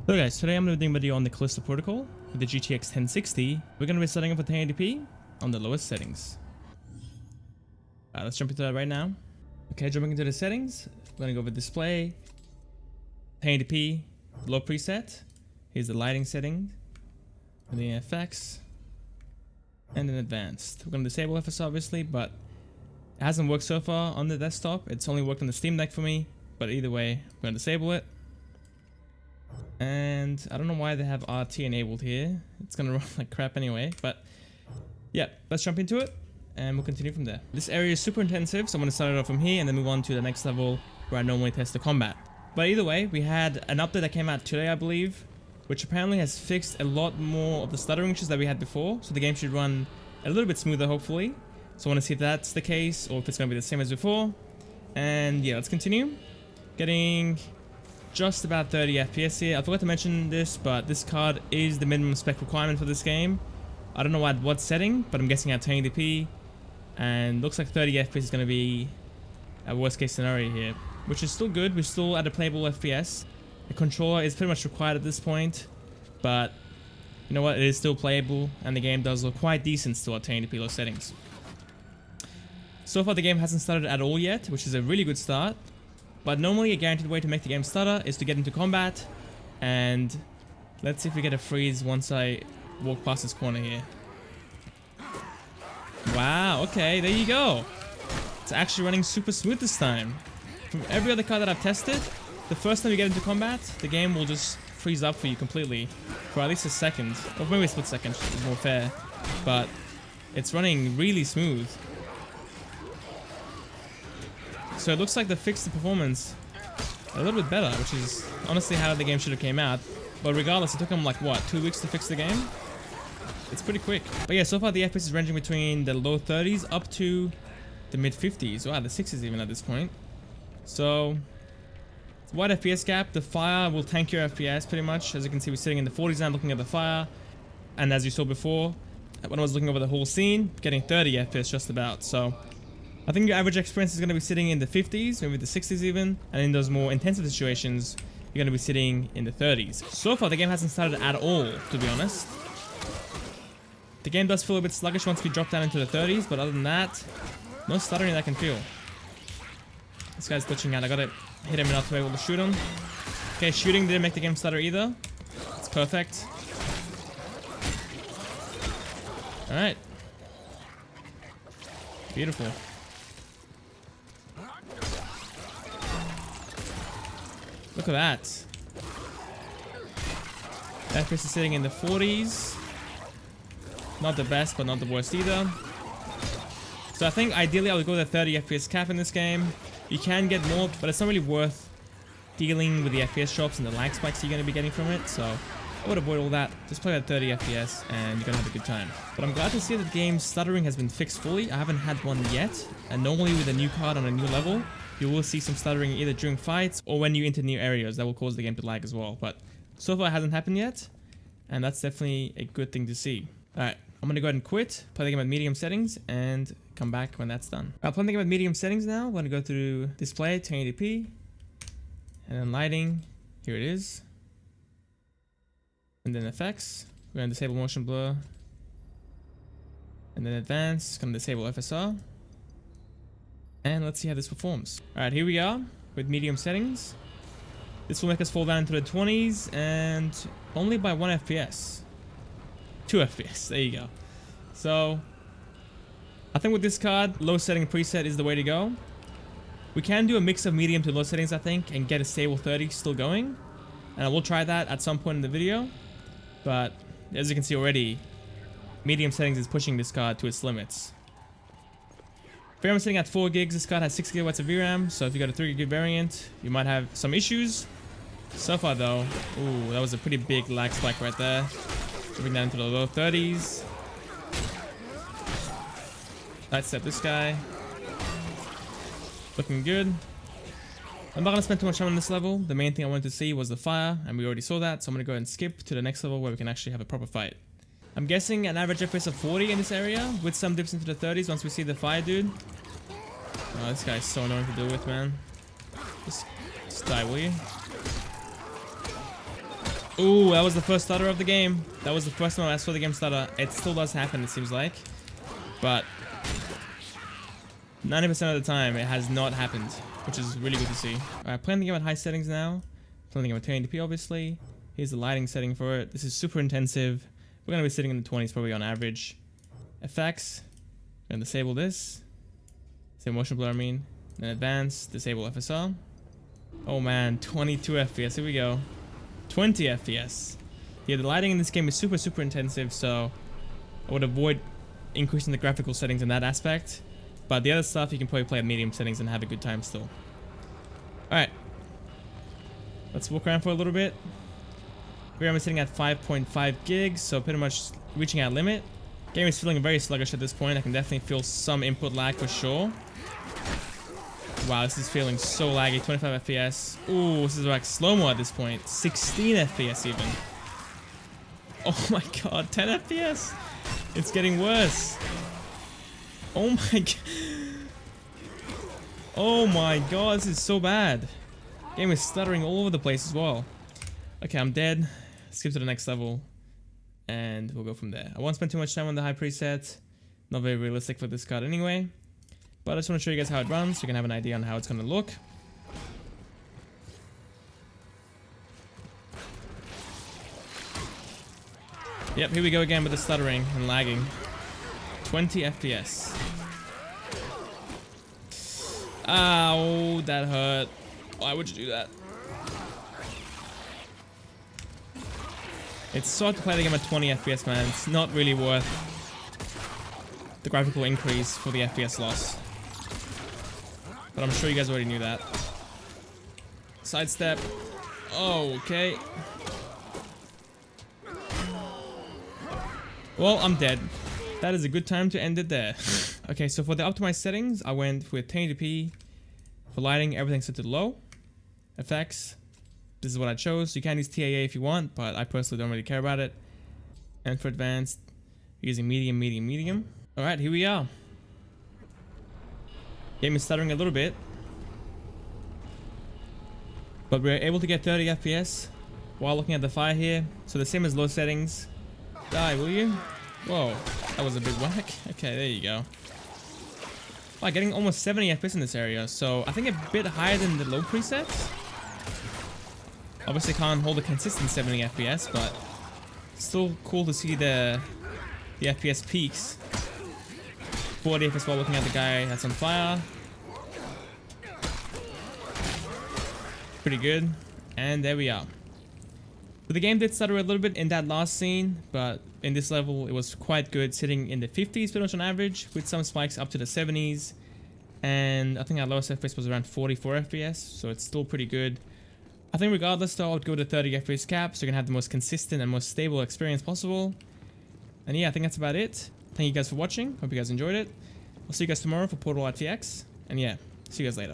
So guys, today I'm going to be doing a video on the CALLISTO protocol with the GTX 1060. We're going to be setting up for 1080p on the lowest settings. Let's jump into that right now. Okay, jumping into the settings, we're going to go over display, 1080p, low preset. Here's the lighting setting, and the FX, and then advanced. We're going to disable FS obviously, but it hasn't worked so far on the desktop. It's only worked on the Steam Deck for me, but either way, we're going to disable it. And I don't know why they have RT enabled here. It's gonna run like crap anyway, but yeah, let's jump into it and we'll continue from there. This area is super intensive, so I'm gonna start it off from here and then move on to the next level where I normally test the combat. But either way, we had an update that came out today, I believe, which apparently has fixed a lot more of the stuttering issues that we had before, so the game should run a little bit smoother hopefully. So I want to see if that's the case or if it's gonna be the same as before. And yeah, let's continue. Getting just about 30 FPS here. I forgot to mention this, but this card is the minimum spec requirement for this game. I don't know at what setting, but I'm guessing at 1080p, and looks like 30 FPS is going to be a worst case scenario here, which is still good. We're still at a playable FPS. The controller is pretty much required at this point, but you know what, it is still playable, and the game does look quite decent still at 1080p low settings. So far the game hasn't started at all yet, which is a really good start. But normally a guaranteed way to make the game stutter is to get into combat, and let's see if we get a freeze once I walk past this corner here. Wow, okay, there you go. It's actually running super smooth this time. From every other card that I've tested, the first time you get into combat, the game will just freeze up for you completely for at least a second, or maybe a split second, is more fair, but it's running really smooth. So it looks like they fixed the performance a little bit better, which is honestly how the game should have came out. But regardless, it took them like, what, 2 weeks to fix the game? It's pretty quick. But yeah, so far the FPS is ranging between the low 30s up to the mid 50s. Wow, the 60s even at this point. So, wide FPS gap. The fire will tank your FPS pretty much. As you can see, we're sitting in the 40s now looking at the fire. And as you saw before, when I was looking over the whole scene, getting 30 FPS just about. So I think your average experience is going to be sitting in the 50s, maybe the 60s even, and in those more intensive situations, you're going to be sitting in the 30s. So far, the game hasn't started at all, to be honest. The game does feel a bit sluggish once we drop down into the 30s, but other than that, no stuttering that I can feel. This guy's glitching out. I gotta hit him enough to be able to shoot him. Okay, shooting didn't make the game stutter either. It's perfect. Alright. Beautiful. Look at that. FPS is sitting in the 40s. Not the best, but not the worst either. So I think ideally I would go with a 30 FPS cap in this game. You can get more, but it's not really worth dealing with the FPS drops and the lag spikes you're going to be getting from it. So I would avoid all that. Just play at 30 FPS and you're going to have a good time. But I'm glad to see that the game's stuttering has been fixed fully. I haven't had one yet. And normally with a new card on a new level, you will see some stuttering either during fights or when you enter new areas. That will cause the game to lag as well. But so far it hasn't happened yet, and that's definitely a good thing to see. Alright, I'm going to go ahead and quit, play the game at medium settings, and come back when that's done. I'll play the game at medium settings now. I'm going to go through display, 1080p, and then lighting. Here it is. And then effects. We're going to disable motion blur. And then advanced, going to disable FSR. And let's see how this performs. Alright, here we are with medium settings. This will make us fall down into the 20s and only by 1 FPS. 2 FPS, there you go. So, I think with this card, low setting preset is the way to go. We can do a mix of medium to low settings, I think, and get a stable 30 still going. And I will try that at some point in the video. But, as you can see already, medium settings is pushing this card to its limits. VRAM sitting at 4 gigs, this card has 6 GB of VRAM, so if you got a 3 gig variant, you might have some issues. So far though, ooh, that was a pretty big lag spike right there. Dropping down into the low 30s. Let's set this guy. Looking good. I'm not going to spend too much time on this level. The main thing I wanted to see was the fire, and we already saw that, so I'm going to go ahead and skip to the next level where we can actually have a proper fight. I'm guessing an average FPS of 40 in this area, with some dips into the 30s once we see the fire dude. Oh, this guy's so annoying to deal with, man. Just die, will you? Ooh, that was the first stutter of the game. That was the first time I saw the game stutter. It still does happen, it seems like. But 90% of the time, it has not happened, which is really good to see. Alright, playing the game at high settings now. Playing the game at 1080p, obviously. Here's the lighting setting for it. This is super intensive. We're going to be sitting in the 20s probably on average. Effects. Going to disable this. Disable motion blur, I mean. Then advanced. Disable FSR. Oh man, 22 FPS. Here we go. 20 FPS. Yeah, the lighting in this game is super intensive, so I would avoid increasing the graphical settings in that aspect. But the other stuff, you can probably play at medium settings and have a good time still. Alright. Let's walk around for a little bit. Here I'm sitting at 5.5 gigs, so pretty much reaching our limit. Game is feeling very sluggish at this point. I can definitely feel some input lag for sure. Wow, this is feeling so laggy. 25 FPS. Ooh, this is like slow-mo at this point. 16 FPS even. Oh my god, 10 FPS. It's getting worse. Oh my god. Oh my god, this is so bad. Game is stuttering all over the place as well. Okay, I'm dead. Skip to the next level. And we'll go from there. I won't spend too much time on the high preset. Not very realistic for this card anyway. But I just want to show you guys how it runs so you can have an idea on how it's going to look. Yep, here we go again with the stuttering and lagging. 20 FPS. Ow, that hurt. Why would you do that? It's so hard to play the game at 20 FPS, man. It's not really worth the graphical increase for the FPS loss. But I'm sure you guys already knew that. Sidestep. Oh, okay. Well, I'm dead. That is a good time to end it there. Okay, so for the optimized settings, I went with 1080p. For lighting, everything's set to low. Effects. This is what I chose. You can use TAA if you want, but I personally don't really care about it. And for advanced, using medium. Alright, here we are. Game is stuttering a little bit. But we're able to get 30 FPS while looking at the fire here. So the same as low settings. Die, will you? Whoa, that was a big whack. Okay, there you go. Wow, getting almost 70 FPS in this area. So I think a bit higher than the low presets. Obviously can't hold a consistent 70 FPS, but still cool to see the FPS peaks. 40 FPS while looking at the guy that's on fire. Pretty good. And there we are. So the game did stutter a little bit in that last scene, but in this level it was quite good, sitting in the 50s pretty much on average, with some spikes up to the 70s. And I think our lowest FPS was around 44 FPS, so it's still pretty good. I think regardless though, I would go to 30 FPS cap so you can have the most consistent and most stable experience possible. And yeah, I think that's about it. Thank you guys for watching. Hope you guys enjoyed it. I'll see you guys tomorrow for Portal RTX. And yeah, see you guys later.